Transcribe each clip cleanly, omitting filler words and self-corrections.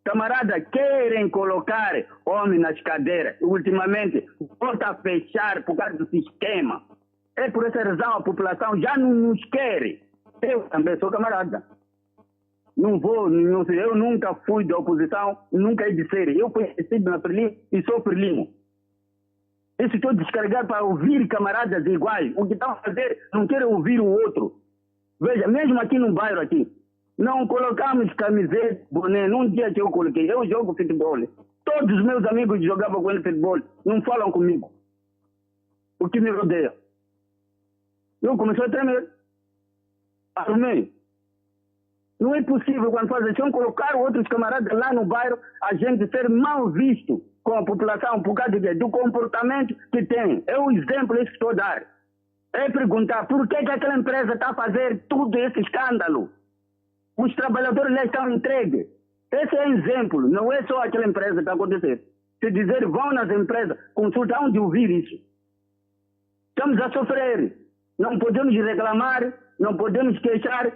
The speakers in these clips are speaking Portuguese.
Camaradas querem colocar homem nas cadeiras. Ultimamente, volta a fechar por causa do sistema. É por essa razão a população já não nos quer. Eu também sou camarada. Eu nunca fui da oposição, nunca hei de ser. Eu fui recebido na Frelimo e sou Frelimo. Isso estou descarregado para ouvir camaradas iguais. O que estão a fazer, não querem ouvir o outro. Veja, mesmo aqui no bairro aqui, não colocamos camiseta, boné. Num dia que eu coloquei, eu jogo futebol. Todos os meus amigos jogavam com ele futebol, não falam comigo. O que me rodeia. Eu comecei a tremer. Arrumei. Não é possível, quando fazem assim, colocar outros camaradas lá no bairro, a gente ser mal visto com a população por causa do comportamento que tem. É o exemplo isso que estou a dar. É perguntar por que aquela empresa está a fazer tudo esse escândalo. Os trabalhadores lá estão entregues. Esse é exemplo, não é só aquela empresa que está a acontecer. Se dizer vão nas empresas, consulta onde ouvir isso. Estamos a sofrer. Não podemos reclamar, não podemos queixar.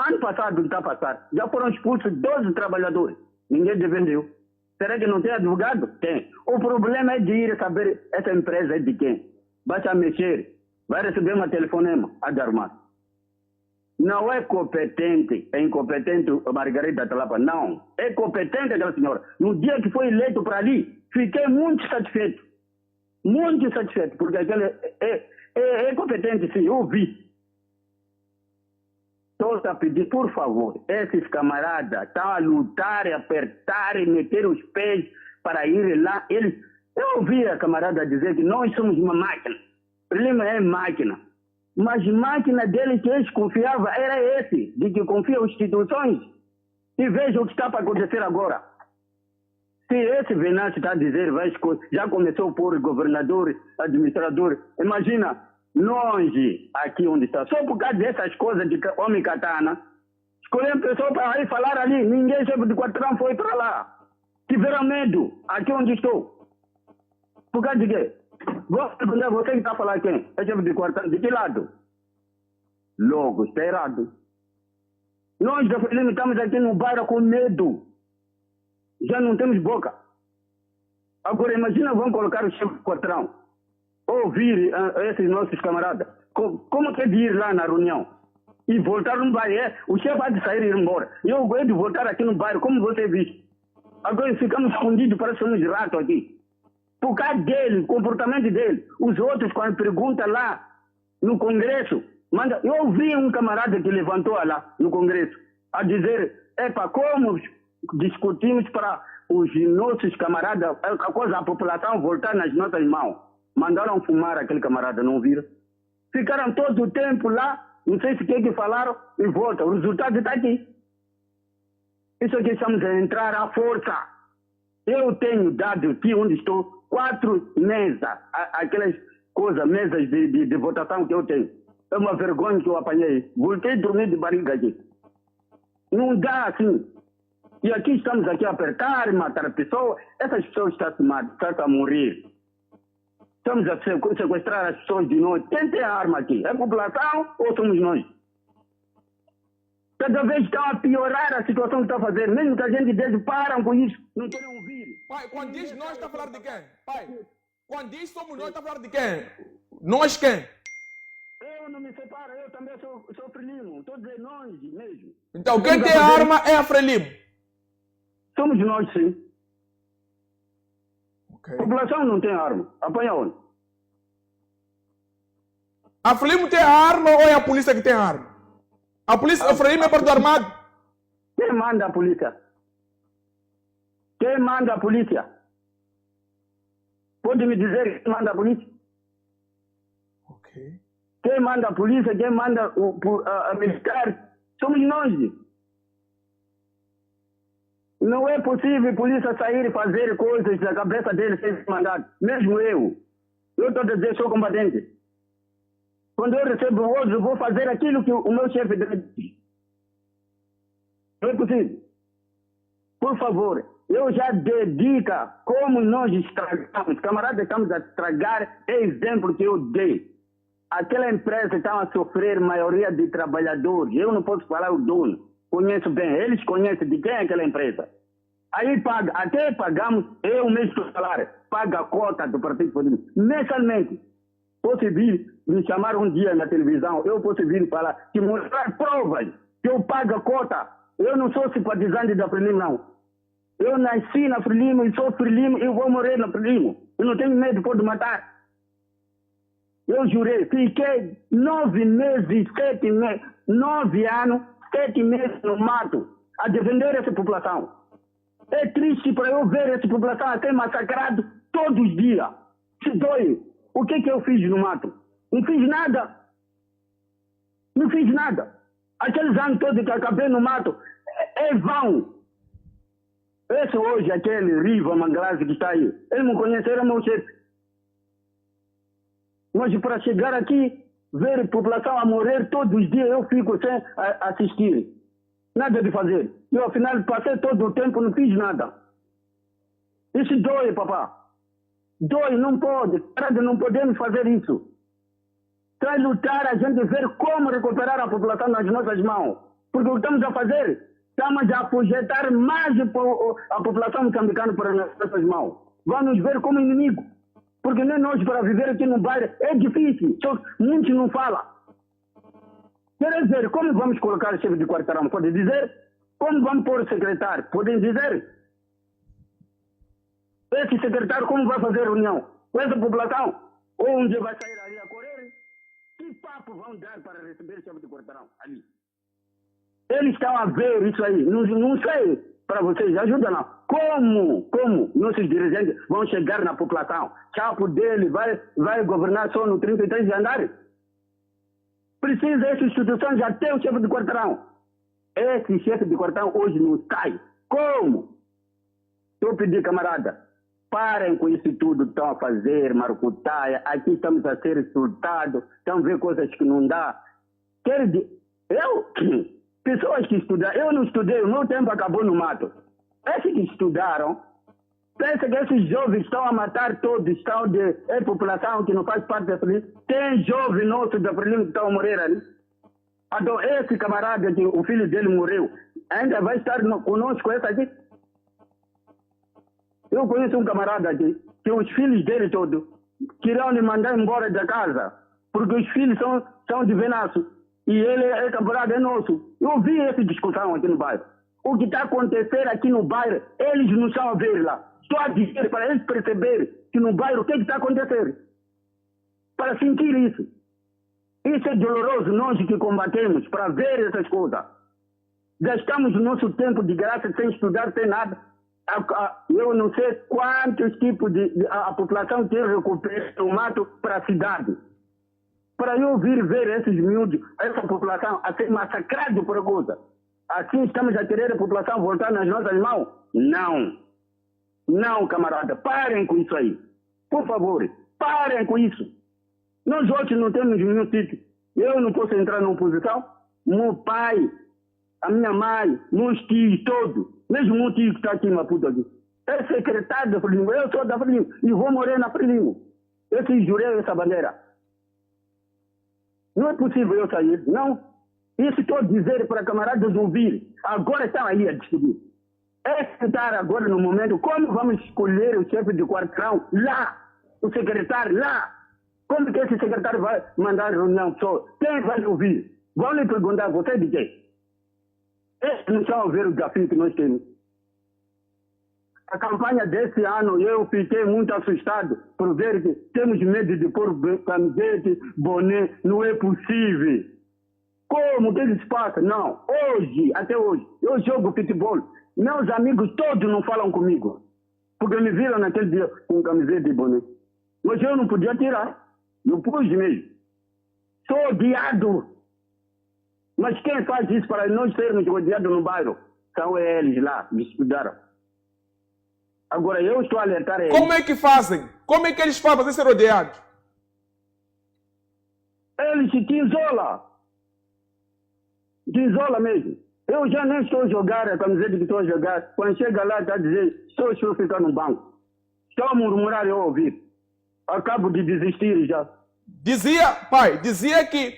Ano passado está a passar, já foram expulsos 12 trabalhadores. Ninguém defendeu. Será que não tem advogado? Tem. O problema é de ir saber essa empresa é de quem. Basta mexer, vai receber uma telefonema a desarmar. Não é competente, é incompetente a Margarida Talapa, não. É competente aquela senhora. No dia que foi eleito para ali, fiquei muito satisfeito. Muito satisfeito, porque aquele é competente, sim, eu vi. Estou a pedir, por favor, esses camaradas estão a lutar, a apertar e meter os pés para ir lá. Eu ouvi a camarada dizer que nós somos uma máquina. O problema é máquina. Mas a máquina dele que eles confiavam era esse, de que confia em instituições. E veja o que está para acontecer agora. Se esse Venâncio está a dizer, já começou por governador, administrador, imagina, longe aqui onde está. Só por causa dessas coisas de homem katana, escolheram pessoa para ir falar ali, ninguém chefe de quarteirão foi para lá. Tiveram medo, aqui onde estou. Por causa de quê? Vou perguntar, você que está a falar quem? É chefe de quarteirão, de que lado? Logo, está errado. Nós da Frelimo estamos aqui no bairro com medo. Já não temos boca. Agora imagina, vamos colocar o chefe de quarteirão. Ouvir esses nossos camaradas. Como que é de ir lá na reunião? E voltar no bairro. O chefe vai de sair e ir embora. Eu vou de voltar aqui no bairro, como você viu. Agora ficamos escondidos, parece que somos ratos aqui. Por causa dele, o comportamento dele. Os outros, quando perguntam lá no Congresso, eu ouvi um camarada que levantou lá no Congresso a dizer, como discutimos para os nossos camaradas, a população voltar nas nossas mãos. Mandaram fumar aquele camarada, não viram? Ficaram todo o tempo lá, não sei se o que falaram, e voltam. O resultado está aqui. Isso aqui estamos a entrar à força. Eu tenho dado aqui onde estou 4 mesas, aquelas coisas, mesas de votação que eu tenho. É uma vergonha que eu apanhei. Voltei a dormir de barriga aqui. Não dá assim. E aqui estamos aqui a apertar, matar pessoas. Essas pessoas estão a morrer. Estamos a sequestrar as pessoas de noite. Quem tem a arma aqui? É a população ou somos nós? Cada vez estão a piorar a situação que está a fazer. Mesmo que a gente desde param com isso, não querem ouvir. Pai, quando diz nós, está a falar de quem? Pai, quando diz somos nós, está a falar de quem? Nós quem? Eu não me separo, eu também sou Frelimo. Estou a dizer nós mesmo. Então quem tem a arma é a Frelimo? Somos nós, sim. Okay. A população não tem arma. Apanha onde? A Frelimo tem a arma ou é a polícia que tem a arma? A polícia, a Frelimo é partido armado? Quem manda a polícia? Quem manda a polícia? Pode me dizer quem manda a polícia? Ok. Quem manda a polícia, quem manda a militar? Somos nós. Não é possível a polícia sair e fazer coisas da cabeça dele sem mandado. Mesmo eu. Eu estou a dizer, sou combatente. Quando eu recebo hoje, eu vou fazer aquilo que o meu chefe diz. Não é possível. Por favor, eu já dedica como nós estragamos. Camaradas, estamos a estragar. É exemplo que eu dei. Aquela empresa está a sofrer maioria de trabalhadores. Eu não posso falar o dono. Conheço bem, eles conhecem de quem é aquela empresa. Aí paga, até pagamos, eu mesmo estou salário, paga a cota do Partido Político, mensalmente. Posso vir, me chamar um dia na televisão, eu posso vir falar, te mostrar provas que eu pago a cota. Eu não sou simpatizante da Frelimo, não. Eu nasci na Frelimo e sou Frelimo, eu vou morrer na Frelimo. Eu não tenho medo, pode matar. Eu jurei, fiquei 9 meses, 7 meses, 9 anos, 7 meses no mato, a defender essa população. É triste para eu ver essa população a ser massacrada todos os dias. Se dói. O que eu fiz no mato? Não fiz nada. Não fiz nada. Aqueles anos todos que acabei no mato, é vão. Esse hoje, aquele Riva Mangalase que está aí, ele me conhece, era meu chefe. Mas para chegar aqui, ver a população a morrer todos os dias, eu fico sem assistir. Nada de fazer. Eu, afinal, passei todo o tempo, não fiz nada. Isso dói, papá. Dói, não pode. Não podemos fazer isso. Para lutar, a gente ver como recuperar a população nas nossas mãos. Porque o que estamos a fazer, estamos a projetar mais a população moçambicana para as nossas mãos. Vamos ver como inimigo. Porque nem nós, para viver aqui no bairro, é difícil. Só muitos não falam. Quer dizer, como vamos colocar o chefe de quarteirão? Pode dizer? Como vamos pôr o secretário? Podem dizer? Esse secretário como vai fazer reunião com essa população? Ou um dia vai sair ali a correr? Que papo vão dar para receber o chefe de quarteirão ali? Eles estão a ver isso aí. Não sei para vocês, ajuda não. Como nossos dirigentes vão chegar na população? Chapo dele vai governar só no 33 de andar? Precisa essa instituição já ter o chefe de quarteirão. Esse chefe de quarteirão hoje não sai. Como? Eu pedi, camarada, parem com isso tudo que estão a fazer, maracutaia. Aqui estamos a ser insultados, estão a ver coisas que não dá. Pessoas que estudaram, eu não estudei, o meu tempo acabou no mato. Esses que estudaram, pensa que esses jovens estão a matar todos, estão é população que não faz parte da Frelimo. Tem jovens nossos da Frelimo que estão a morrer ali. Então, esse camarada, que o filho dele morreu, ainda vai estar conosco essa aqui? Eu conheço um camarada aqui, que os filhos dele todos queriam lhe mandar embora da casa, porque os filhos são de Venaço, e ele é camarada, é nosso. Eu vi essa discussão aqui no bairro. O que está acontecendo aqui no bairro, eles não estão a ver lá. Estou a dizer para eles perceberem que no bairro o que está acontecendo. Para sentir isso. Isso é doloroso, nós que combatemos, para ver essas coisas. Gastamos o nosso tempo de graça sem estudar, sem nada. Eu não sei quantos tipos a população tem recuperado o mato para a cidade. Para eu vir ver esses miúdos, essa população a ser massacrada por coisa. Assim estamos a querer a população voltar nas nossas mãos? Não. Não, camarada, parem com isso aí. Por favor, parem com isso. Nós outros não temos nenhum título. Eu não posso entrar na oposição. Meu pai, a minha mãe, meus tios, todos. Mesmo um tio que está aqui em Maputo aqui. É secretário da Frelimo. Eu sou da Frelimo e vou morrer na Frelimo. Eu te jurei essa bandeira. Não é possível eu sair, não. Isso estou a dizer para camaradas ouvir. Agora estão aí a decidir. Estar agora no momento, como vamos escolher o chefe de quarteirão lá, o secretário lá? Como que esse secretário vai mandar reunião só? Quem vai ouvir? Vão lhe perguntar, você de quem? Eles não estão a ver o desafio que nós temos. A campanha desse ano, eu fiquei muito assustado por ver que temos medo de pôr camiseta, boné, não é possível. Como que isso passa? Não. Hoje, até hoje, eu jogo futebol. Meus amigos todos não falam comigo. Porque me viram naquele dia com camiseta e boné. Mas eu não podia tirar. Não pus mesmo. Sou odiado. Mas quem faz isso para nós sermos odiados no bairro? São eles lá, que estudaram. Agora eu estou a alertar eles. Como é que fazem? Como é que eles fazem para ser odiados? Eles se isolam. Se isolam mesmo. Eu já nem estou a jogar a camiseta que estou a jogar. Quando chega lá, está a dizer, só estou a ficar no banco. Estou a murmurar e a ouvir. Acabo de desistir já. Dizia, pai, dizia que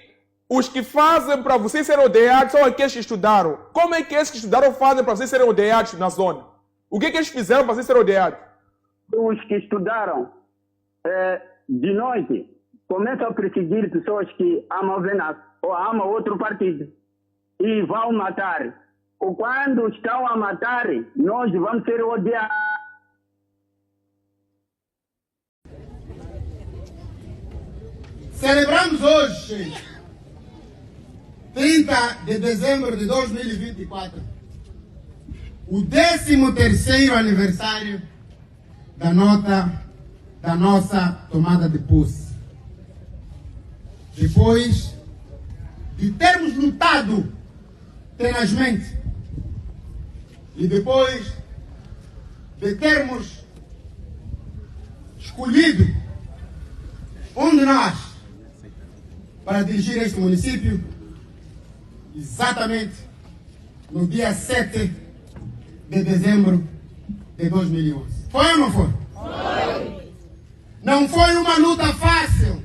Os que fazem para vocês serem odiados são aqueles que estudaram. Como é que esses que estudaram fazem para vocês serem odiados na zona? O que é que eles fizeram para vocês serem odiados? Os que estudaram de noite começam a perseguir pessoas que amam a Venas ou amam outro partido e vão matar. Ou quando estão a matar, nós vamos ser odiados. Celebramos hoje, 30 de dezembro de 2024, o 13º aniversário da nossa tomada de posse. Depois de termos lutado tenazmente e depois de termos escolhido um de nós para dirigir este município, exatamente no dia 7 de dezembro de 2011. Foi ou não foi? Foi! Não foi uma luta fácil,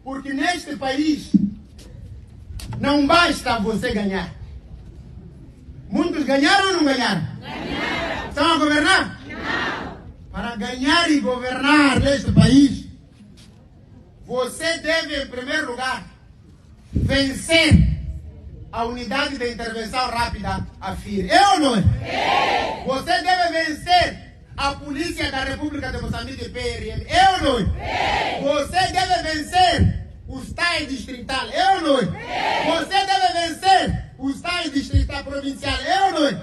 porque neste país não basta você ganhar. Muitos ganharam ou não ganharam? Ganharam! Estão a governar? Não! Para ganhar e governar neste país, você deve, em primeiro lugar, vencer a unidade de intervenção rápida, a FIR. É ou não é? Você deve vencer a Polícia da República de Moçambique, PRM. É ou não é? Você deve vencer o STAI distrital. É ou não é? Você deve vencer o STAI distrital provincial. É ou não é?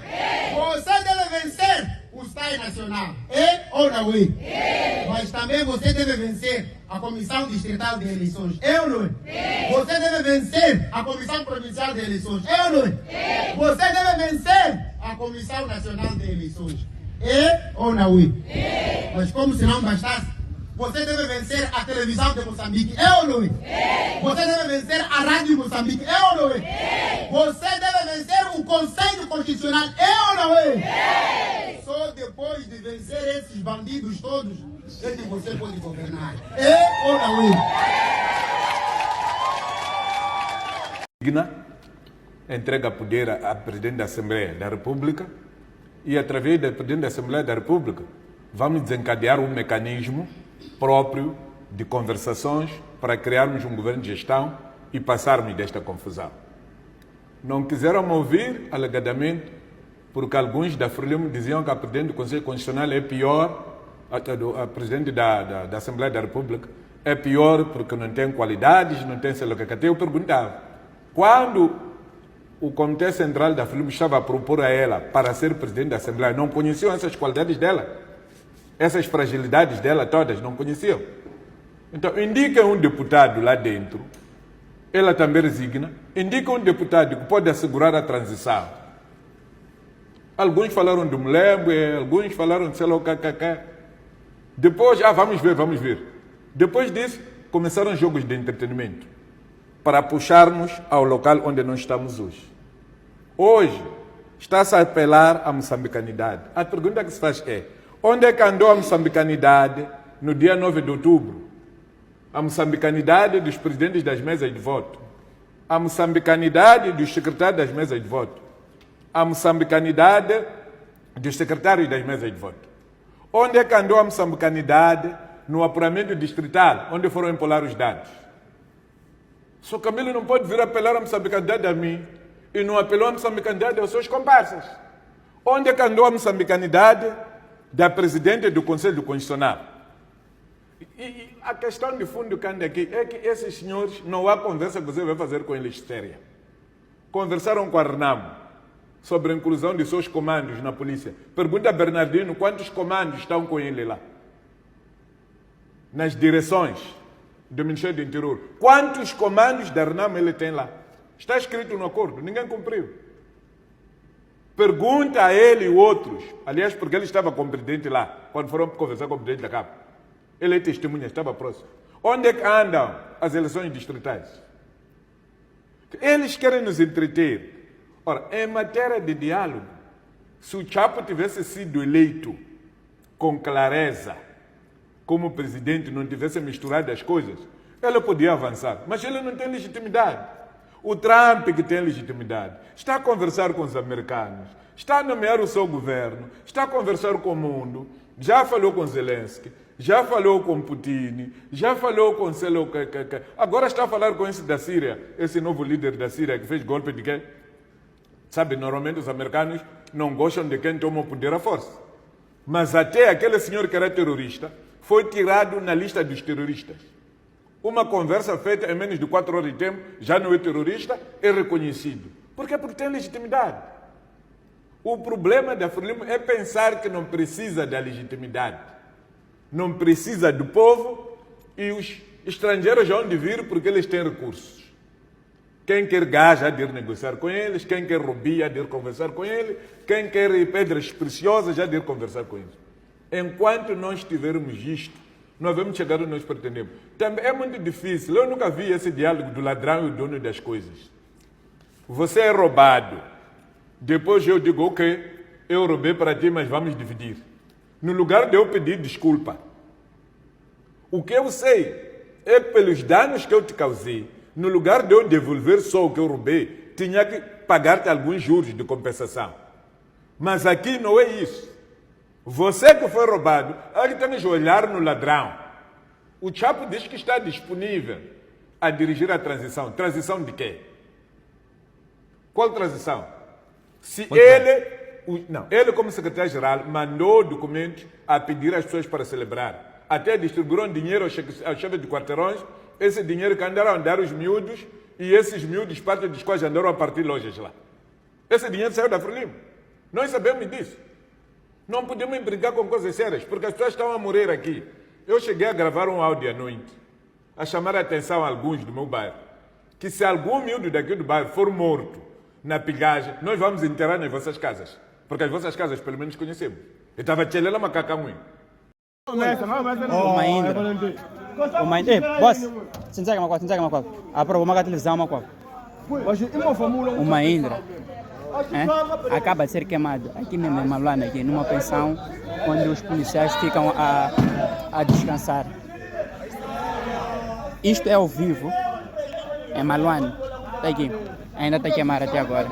Você deve vencer o STAI nacional. É ou não é? Mas também você deve vencer a Comissão Distrital de Eleições. É ou não é? Você deve vencer a Comissão Provincial de Eleições. É ou não é? Você deve vencer a Comissão Nacional de Eleições. É ou não é? Mas como se não bastasse, você deve vencer a televisão de Moçambique. É ou não é? Você deve vencer a rádio de Moçambique. É ou não é? Você deve vencer o Conselho Constitucional. É ou não é? Só depois de vencer esses bandidos todos é que você pode governar. É ou não é? Entrega poder à Presidente da Assembleia da República e, através da Presidente da Assembleia da República, vamos desencadear um mecanismo próprio de conversações para criarmos um governo de gestão e passarmos desta confusão. Não quiseram me ouvir, alegadamente, porque alguns da Frelimo diziam que a Presidente do Conselho Constitucional é pior, a Presidente da Assembleia da República é pior porque não tem qualidades, não tem sei lá o que. Eu perguntava, quando o Comitê Central da Frelimo estava a propor a ela para ser Presidente da Assembleia, não conheciam essas qualidades dela? Essas fragilidades dela todas, não conheciam? Então, indica um deputado lá dentro, ela também resigna, indica um deputado que pode assegurar a transição. Alguns falaram do Mlembe, alguns falaram de sei lá o que. Depois, vamos ver. Depois disso, começaram jogos de entretenimento para puxarmos ao local onde nós estamos hoje. Hoje, está-se a apelar à moçambicanidade. A pergunta que se faz é, onde é que andou a moçambicanidade no dia 9 de outubro? A moçambicanidade dos presidentes das mesas de voto. A moçambicanidade dos secretários das mesas de voto. A moçambicanidade dos secretários das mesas de voto. Onde é que andou a moçambicanidade no apuramento distrital, onde foram empolar os dados? Sr. Camilo não pode vir apelar a moçambicanidade a mim e não apelou a moçambicanidade aos seus comparsas. Onde é que andou a moçambicanidade da Presidente do Conselho Constitucional? E a questão de fundo que anda aqui é que esses senhores, não há conversa que você vai fazer com eles séria. Conversaram com a Renamo sobre a inclusão de seus comandos na polícia. Pergunta a Bernardino quantos comandos estão com ele lá. Nas direções do Ministério do Interior. Quantos comandos da Renamo ele tem lá? Está escrito no acordo, ninguém cumpriu. Pergunta a ele e outros, aliás, porque ele estava com o presidente lá, quando foram conversar com o presidente da CAP. Ele é testemunha, estava próximo. Onde é que andam as eleições distritais? Eles querem nos entreter. Ora, em matéria de diálogo, se o Chapo tivesse sido eleito com clareza, como presidente, não tivesse misturado as coisas, Ele podia avançar, mas ele não tem legitimidade. O Trump que tem legitimidade está a conversar com os americanos, está a nomear o seu governo, está a conversar com o mundo, já falou com Zelensky, já falou com Putin, já falou com agora está a falar com esse da Síria, esse novo líder da Síria que fez golpe de quê? Sabe, normalmente os americanos não gostam de quem toma o poder à força. Mas até aquele senhor que era terrorista foi tirado na lista dos terroristas. Uma conversa feita em menos de 4 horas de tempo, já não é terrorista, é reconhecido. Por quê? Porque tem legitimidade. O problema da Frelimo é pensar que não precisa da legitimidade. Não precisa do povo e os estrangeiros vão de vir porque eles têm recursos. Quem quer gás há de ir negociar com eles, quem quer rubi há de ir conversar com ele, quem quer pedras preciosas há de ir conversar com eles. Enquanto nós tivermos isto, nós vamos chegar onde nós pretendemos. Também é muito difícil, eu nunca vi esse diálogo do ladrão e o dono das coisas. Você é roubado, depois eu digo, ok, eu roubei para ti, mas vamos dividir. No lugar de eu pedir desculpa. O que eu sei é que pelos danos que eu te causei, no lugar de eu devolver só o que eu roubei, tinha que pagar-te alguns juros de compensação. Mas aqui não é isso. Você que foi roubado, aí tem que olhar no ladrão. O Chapo diz que está disponível a dirigir a transição. Transição de quê? Qual transição? Se ele como secretário-geral mandou documentos a pedir às pessoas para celebrar. Até distribuíram dinheiro aos chefes de quarteirões, esse dinheiro que andaram a dar os miúdos, e esses miúdos, parte dos quais andaram a partir lojas lá. Esse dinheiro saiu da Frelimo. Nós sabemos disso. Não podemos brincar com coisas sérias, porque as pessoas estão a morrer aqui. Eu cheguei a gravar um áudio à noite, a chamar a atenção a alguns do meu bairro, que se algum miúdo daqui do bairro for morto na pilhagem, nós vamos enterrar nas vossas casas. Porque as vossas casas, pelo menos, conhecemos. Eu estava a tchelela macacamuim. Uma Indra. Uma Indra. Boss, sinta uma coisa. Aprova uma televisão, uma coisa. Uma Indra. Acaba de ser queimado aqui mesmo em Maluane, aqui numa pensão onde os policiais ficam a descansar. Isto é ao vivo em Maluane. Está aqui. Ainda está queimado até agora.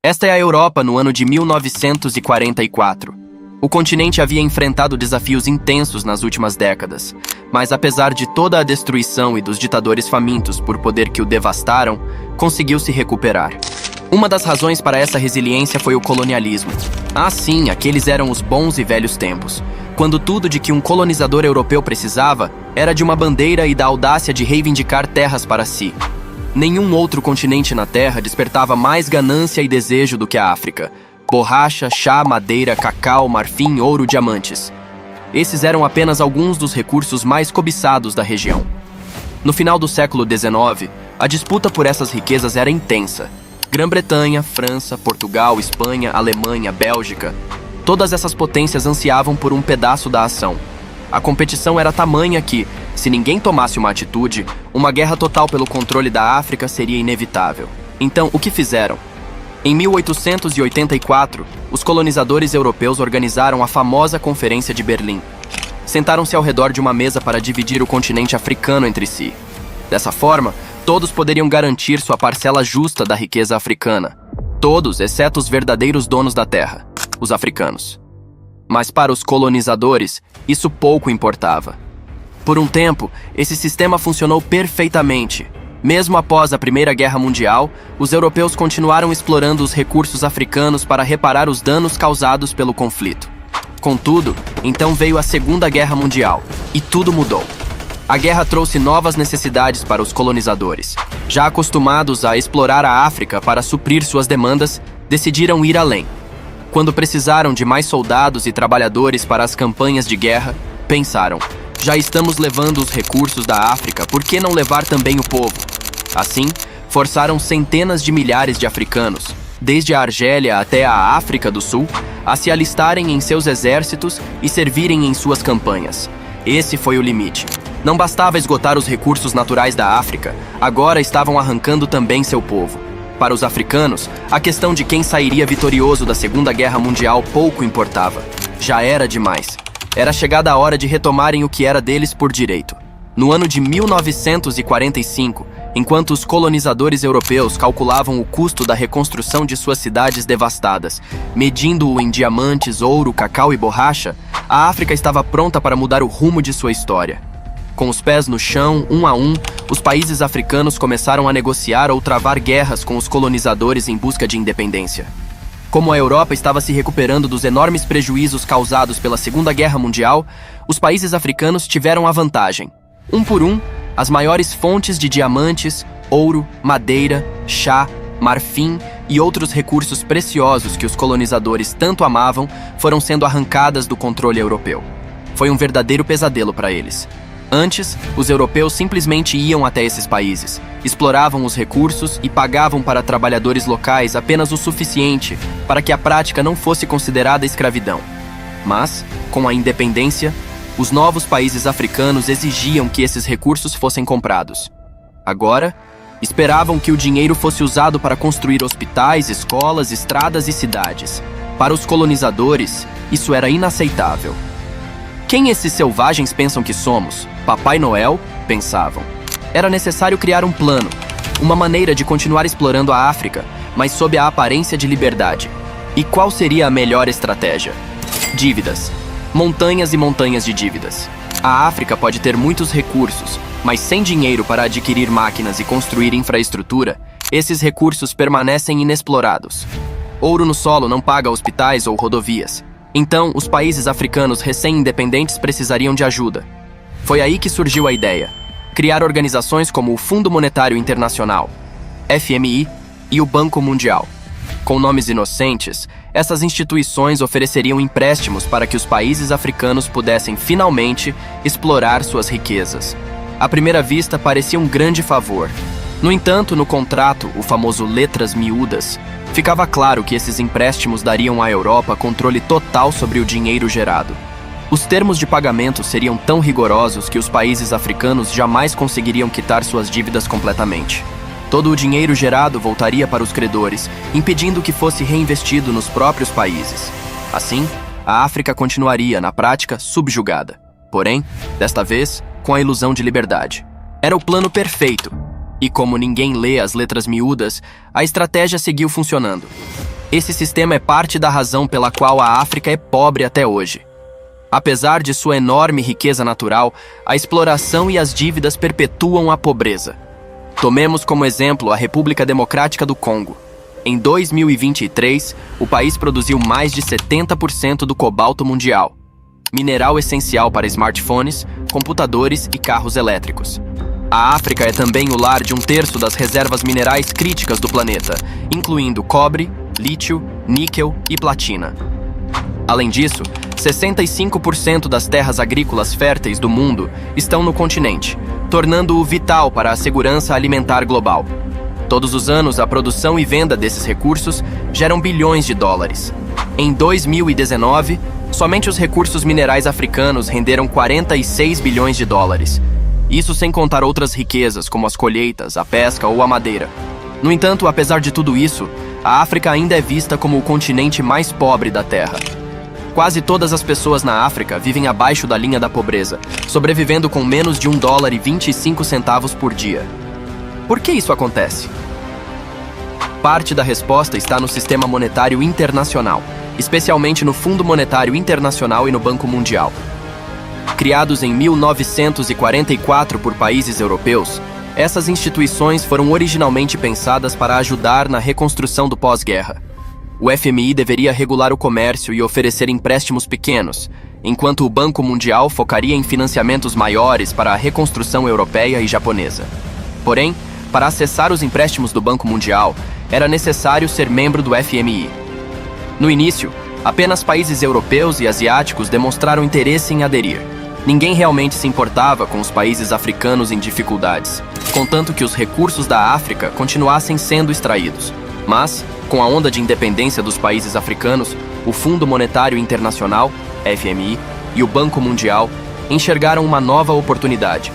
Esta é a Europa no ano de 1944. O continente havia enfrentado desafios intensos nas últimas décadas, mas apesar de toda a destruição e dos ditadores famintos por poder que o devastaram, conseguiu se recuperar. Uma das razões para essa resiliência foi o colonialismo. Ah, sim, aqueles eram os bons e velhos tempos, quando tudo de que um colonizador europeu precisava era de uma bandeira e da audácia de reivindicar terras para si. Nenhum outro continente na Terra despertava mais ganância e desejo do que a África. Borracha, chá, madeira, cacau, marfim, ouro, diamantes. Esses eram apenas alguns dos recursos mais cobiçados da região. No final do século XIX, a disputa por essas riquezas era intensa. Grã-Bretanha, França, Portugal, Espanha, Alemanha, Bélgica. Todas essas potências ansiavam por um pedaço da ação. A competição era tamanha que, se ninguém tomasse uma atitude, uma guerra total pelo controle da África seria inevitável. Então, o que fizeram? Em 1884, os colonizadores europeus organizaram a famosa Conferência de Berlim. Sentaram-se ao redor de uma mesa para dividir o continente africano entre si. Dessa forma, todos poderiam garantir sua parcela justa da riqueza africana. Todos, exceto os verdadeiros donos da terra, os africanos. Mas para os colonizadores, isso pouco importava. Por um tempo, esse sistema funcionou perfeitamente. Mesmo após a Primeira Guerra Mundial, os europeus continuaram explorando os recursos africanos para reparar os danos causados pelo conflito. Contudo, então veio a Segunda Guerra Mundial, e tudo mudou. A guerra trouxe novas necessidades para os colonizadores. Já acostumados a explorar a África para suprir suas demandas, decidiram ir além. Quando precisaram de mais soldados e trabalhadores para as campanhas de guerra, pensaram: já estamos levando os recursos da África, por que não levar também o povo? Assim, forçaram centenas de milhares de africanos, desde a Argélia até a África do Sul, a se alistarem em seus exércitos e servirem em suas campanhas. Esse foi o limite. Não bastava esgotar os recursos naturais da África, agora estavam arrancando também seu povo. Para os africanos, a questão de quem sairia vitorioso da Segunda Guerra Mundial pouco importava. Já era demais. Era chegada a hora de retomarem o que era deles por direito. No ano de 1945, enquanto os colonizadores europeus calculavam o custo da reconstrução de suas cidades devastadas, medindo-o em diamantes, ouro, cacau e borracha, a África estava pronta para mudar o rumo de sua história. Com os pés no chão, um a um, os países africanos começaram a negociar ou travar guerras com os colonizadores em busca de independência. Como a Europa estava se recuperando dos enormes prejuízos causados pela Segunda Guerra Mundial, os países africanos tiveram a vantagem. Um por um, as maiores fontes de diamantes, ouro, madeira, chá, marfim e outros recursos preciosos que os colonizadores tanto amavam foram sendo arrancadas do controle europeu. Foi um verdadeiro pesadelo para eles. Antes, os europeus simplesmente iam até esses países, exploravam os recursos e pagavam para trabalhadores locais apenas o suficiente para que a prática não fosse considerada escravidão. Mas, com a independência, os novos países africanos exigiam que esses recursos fossem comprados. Agora, esperavam que o dinheiro fosse usado para construir hospitais, escolas, estradas e cidades. Para os colonizadores, isso era inaceitável. Quem esses selvagens pensam que somos? Papai Noel? Pensavam. Era necessário criar um plano, uma maneira de continuar explorando a África, mas sob a aparência de liberdade. E qual seria a melhor estratégia? Dívidas. Montanhas e montanhas de dívidas. A África pode ter muitos recursos, mas sem dinheiro para adquirir máquinas e construir infraestrutura, esses recursos permanecem inexplorados. Ouro no solo não paga hospitais ou rodovias. Então, os países africanos recém-independentes precisariam de ajuda. Foi aí que surgiu a ideia: criar organizações como o Fundo Monetário Internacional, FMI, e o Banco Mundial. Com nomes inocentes, essas instituições ofereceriam empréstimos para que os países africanos pudessem finalmente explorar suas riquezas. À primeira vista, parecia um grande favor. No entanto, no contrato, o famoso letras miúdas, ficava claro que esses empréstimos dariam à Europa controle total sobre o dinheiro gerado. Os termos de pagamento seriam tão rigorosos que os países africanos jamais conseguiriam quitar suas dívidas completamente. Todo o dinheiro gerado voltaria para os credores, impedindo que fosse reinvestido nos próprios países. Assim, a África continuaria, na prática, subjugada. Porém, desta vez, com a ilusão de liberdade. Era o plano perfeito. E como ninguém lê as letras miúdas, a estratégia seguiu funcionando. Esse sistema é parte da razão pela qual a África é pobre até hoje. Apesar de sua enorme riqueza natural, a exploração e as dívidas perpetuam a pobreza. Tomemos como exemplo a República Democrática do Congo. Em 2023, o país produziu mais de 70% do cobalto mundial, mineral essencial para smartphones, computadores e carros elétricos. A África é também o lar de 1/3 das reservas minerais críticas do planeta, incluindo cobre, lítio, níquel e platina. Além disso, 65% das terras agrícolas férteis do mundo estão no continente, tornando-o vital para a segurança alimentar global. Todos os anos, a produção e venda desses recursos geram bilhões de dólares. Em 2019, somente os recursos minerais africanos renderam 46 bilhões de dólares. Isso sem contar outras riquezas, como as colheitas, a pesca ou a madeira. No entanto, apesar de tudo isso, a África ainda é vista como o continente mais pobre da Terra. Quase todas as pessoas na África vivem abaixo da linha da pobreza, sobrevivendo com menos de $1,25 por dia. Por que isso acontece? Parte da resposta está no sistema monetário internacional, especialmente no Fundo Monetário Internacional e no Banco Mundial. Criados em 1944 por países europeus, essas instituições foram originalmente pensadas para ajudar na reconstrução do pós-guerra. O FMI deveria regular o comércio e oferecer empréstimos pequenos, enquanto o Banco Mundial focaria em financiamentos maiores para a reconstrução europeia e japonesa. Porém, para acessar os empréstimos do Banco Mundial, era necessário ser membro do FMI. No início, apenas países europeus e asiáticos demonstraram interesse em aderir. Ninguém realmente se importava com os países africanos em dificuldades, contanto que os recursos da África continuassem sendo extraídos. Mas, com a onda de independência dos países africanos, o Fundo Monetário Internacional, FMI, e o Banco Mundial enxergaram uma nova oportunidade,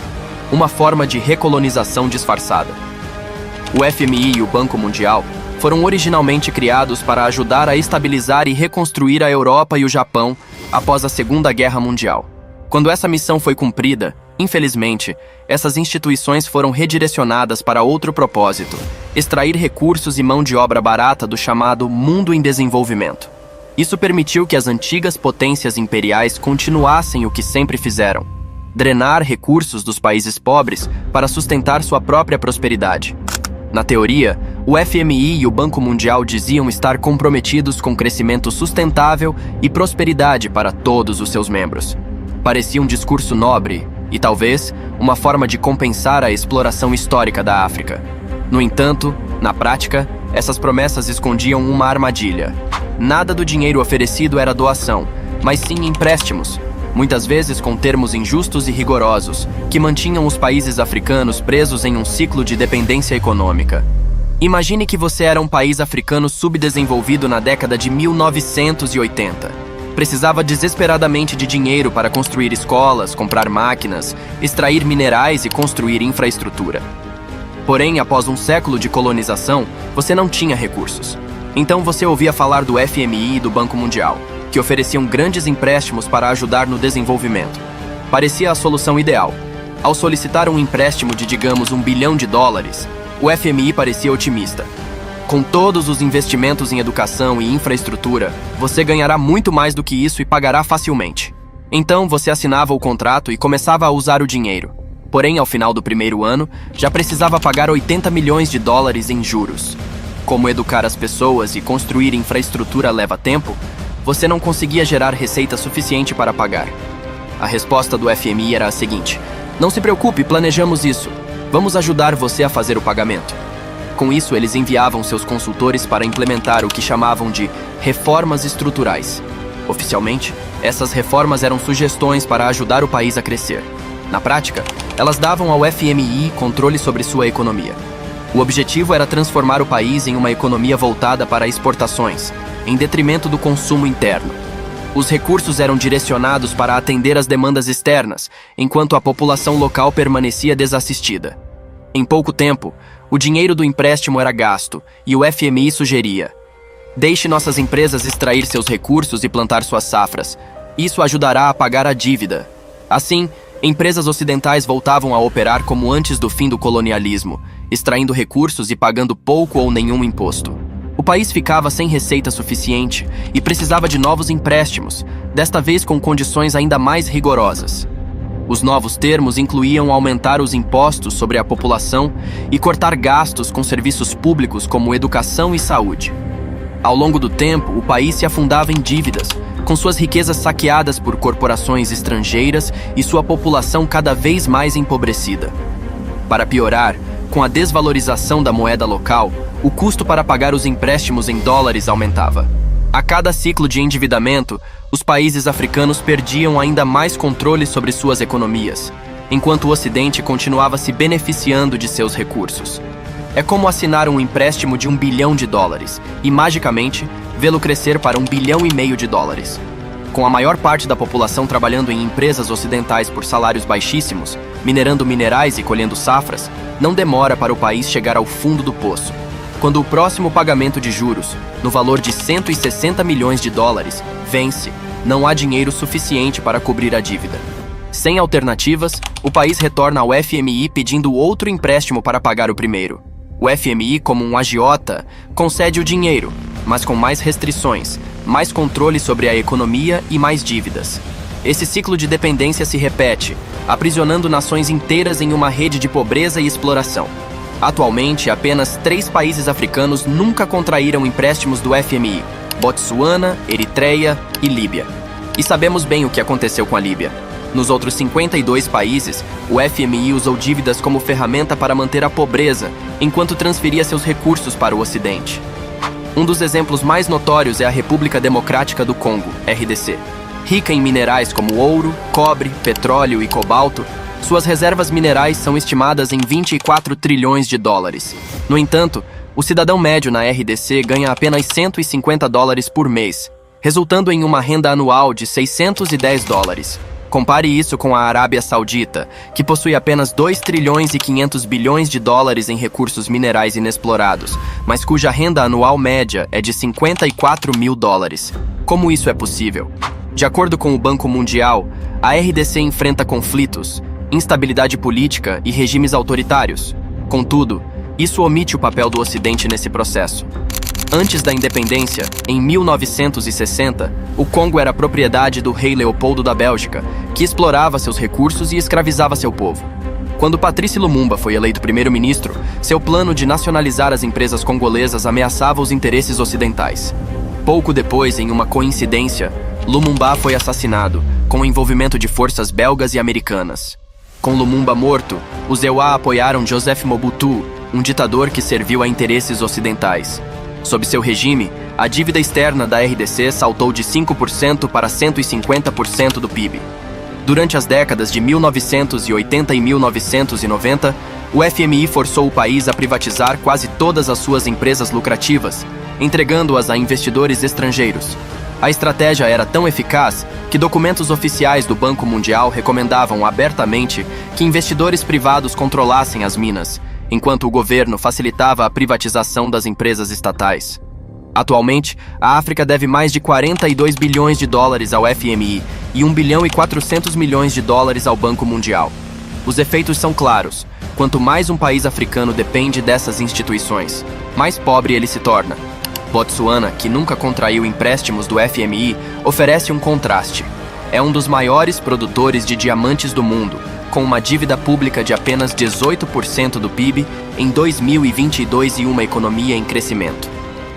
uma forma de recolonização disfarçada. O FMI e o Banco Mundial foram originalmente criados para ajudar a estabilizar e reconstruir a Europa e o Japão após a Segunda Guerra Mundial. Quando essa missão foi cumprida, infelizmente, essas instituições foram redirecionadas para outro propósito: extrair recursos e mão de obra barata do chamado mundo em desenvolvimento. Isso permitiu que as antigas potências imperiais continuassem o que sempre fizeram: drenar recursos dos países pobres para sustentar sua própria prosperidade. Na teoria, o FMI e o Banco Mundial diziam estar comprometidos com crescimento sustentável e prosperidade para todos os seus membros. Parecia um discurso nobre e, talvez, uma forma de compensar a exploração histórica da África. No entanto, na prática, essas promessas escondiam uma armadilha. Nada do dinheiro oferecido era doação, mas sim empréstimos, muitas vezes com termos injustos e rigorosos, que mantinham os países africanos presos em um ciclo de dependência econômica. Imagine que você era um país africano subdesenvolvido na década de 1980. Precisava desesperadamente de dinheiro para construir escolas, comprar máquinas, extrair minerais e construir infraestrutura. Porém, após um século de colonização, você não tinha recursos. Então você ouvia falar do FMI e do Banco Mundial, que ofereciam grandes empréstimos para ajudar no desenvolvimento. Parecia a solução ideal. Ao solicitar um empréstimo de, digamos, $1 bilhão, o FMI parecia otimista. Com todos os investimentos em educação e infraestrutura, você ganhará muito mais do que isso e pagará facilmente. Então você assinava o contrato e começava a usar o dinheiro. Porém, ao final do primeiro ano, já precisava pagar $80 milhões em juros. Como educar as pessoas e construir infraestrutura leva tempo, você não conseguia gerar receita suficiente para pagar. A resposta do FMI era a seguinte: não se preocupe, planejamos isso. Vamos ajudar você a fazer o pagamento. Com isso, eles enviavam seus consultores para implementar o que chamavam de reformas estruturais. Oficialmente, essas reformas eram sugestões para ajudar o país a crescer. Na prática, elas davam ao FMI controle sobre sua economia. O objetivo era transformar o país em uma economia voltada para exportações, em detrimento do consumo interno. Os recursos eram direcionados para atender às demandas externas, enquanto a população local permanecia desassistida. Em pouco tempo, o dinheiro do empréstimo era gasto, e o FMI sugeria: deixe nossas empresas extrair seus recursos e plantar suas safras. Isso ajudará a pagar a dívida. Assim, empresas ocidentais voltavam a operar como antes do fim do colonialismo, extraindo recursos e pagando pouco ou nenhum imposto. O país ficava sem receita suficiente e precisava de novos empréstimos, desta vez com condições ainda mais rigorosas. Os novos termos incluíam aumentar os impostos sobre a população e cortar gastos com serviços públicos como educação e saúde. Ao longo do tempo, o país se afundava em dívidas, com suas riquezas saqueadas por corporações estrangeiras e sua população cada vez mais empobrecida. Para piorar, com a desvalorização da moeda local, o custo para pagar os empréstimos em dólares aumentava. A cada ciclo de endividamento, os países africanos perdiam ainda mais controle sobre suas economias, enquanto o Ocidente continuava se beneficiando de seus recursos. É como assinar um empréstimo de $1 bilhão e, magicamente, vê-lo crescer para $1,5 bilhão. Com a maior parte da população trabalhando em empresas ocidentais por salários baixíssimos, minerando minerais e colhendo safras, não demora para o país chegar ao fundo do poço. Quando o próximo pagamento de juros, no valor de $160 milhões, vence, não há dinheiro suficiente para cobrir a dívida. Sem alternativas, o país retorna ao FMI pedindo outro empréstimo para pagar o primeiro. O FMI, como um agiota, concede o dinheiro, mas com mais restrições, mais controle sobre a economia e mais dívidas. Esse ciclo de dependência se repete, aprisionando nações inteiras em uma rede de pobreza e exploração. Atualmente, apenas 3 países africanos nunca contraíram empréstimos do FMI: Botsuana, Eritreia e Líbia. E sabemos bem o que aconteceu com a Líbia. Nos outros 52 países, o FMI usou dívidas como ferramenta para manter a pobreza, enquanto transferia seus recursos para o Ocidente. Um dos exemplos mais notórios é a República Democrática do Congo, RDC. Rica em minerais como ouro, cobre, petróleo e cobalto, suas reservas minerais são estimadas em $24 trilhões. No entanto, o cidadão médio na RDC ganha apenas $150 por mês, resultando em uma renda anual de $610. Compare isso com a Arábia Saudita, que possui apenas 2 trilhões e 500 bilhões de dólares em recursos minerais inexplorados, mas cuja renda anual média é de 54 mil dólares. Como isso é possível? De acordo com o Banco Mundial, a RDC enfrenta conflitos, instabilidade política e regimes autoritários. Contudo, isso omite o papel do Ocidente nesse processo. Antes da independência, em 1960, o Congo era propriedade do rei Leopoldo da Bélgica, que explorava seus recursos e escravizava seu povo. Quando Patrice Lumumba foi eleito primeiro-ministro, seu plano de nacionalizar as empresas congolesas ameaçava os interesses ocidentais. Pouco depois, em uma coincidência, Lumumba foi assassinado, com o envolvimento de forças belgas e americanas. Com Lumumba morto, os EUA apoiaram Joseph Mobutu, um ditador que serviu a interesses ocidentais. Sob seu regime, a dívida externa da RDC saltou de 5% para 150% do PIB. Durante as décadas de 1980 e 1990, o FMI forçou o país a privatizar quase todas as suas empresas lucrativas, entregando-as a investidores estrangeiros. A estratégia era tão eficaz que documentos oficiais do Banco Mundial recomendavam abertamente que investidores privados controlassem as minas, enquanto o governo facilitava a privatização das empresas estatais. Atualmente, a África deve mais de 42 bilhões de dólares ao FMI e 1 bilhão e 400 milhões de dólares ao Banco Mundial. Os efeitos são claros. Quanto mais um país africano depende dessas instituições, mais pobre ele se torna. Botsuana, que nunca contraiu empréstimos do FMI, oferece um contraste. É um dos maiores produtores de diamantes do mundo, com uma dívida pública de apenas 18% do PIB em 2022 e uma economia em crescimento.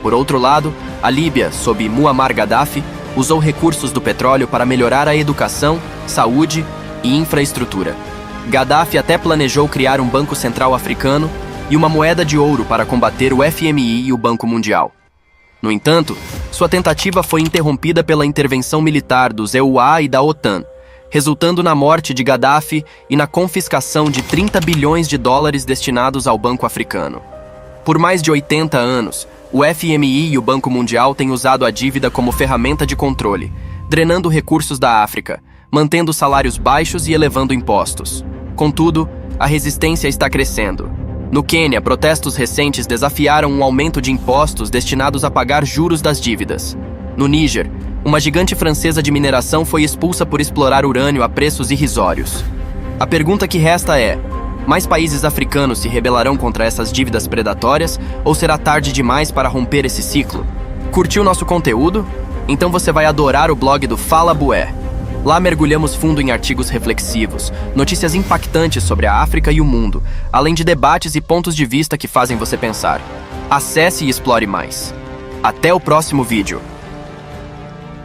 Por outro lado, a Líbia, sob Muammar Gaddafi, usou recursos do petróleo para melhorar a educação, saúde e infraestrutura. Gaddafi até planejou criar um Banco Central Africano e uma moeda de ouro para combater o FMI e o Banco Mundial. No entanto, sua tentativa foi interrompida pela intervenção militar dos EUA e da OTAN, resultando na morte de Gaddafi e na confiscação de 30 bilhões de dólares destinados ao Banco Africano. Por mais de 80 anos, o FMI e o Banco Mundial têm usado a dívida como ferramenta de controle, drenando recursos da África, mantendo salários baixos e elevando impostos. Contudo, a resistência está crescendo. No Quênia, protestos recentes desafiaram um aumento de impostos destinados a pagar juros das dívidas. No Níger, uma gigante francesa de mineração foi expulsa por explorar urânio a preços irrisórios. A pergunta que resta é: mais países africanos se rebelarão contra essas dívidas predatórias ou será tarde demais para romper esse ciclo? Curtiu nosso conteúdo? Então você vai adorar o blog do Fala Bué. Lá mergulhamos fundo em artigos reflexivos, notícias impactantes sobre a África e o mundo, além de debates e pontos de vista que fazem você pensar. Acesse e explore mais. Até o próximo vídeo.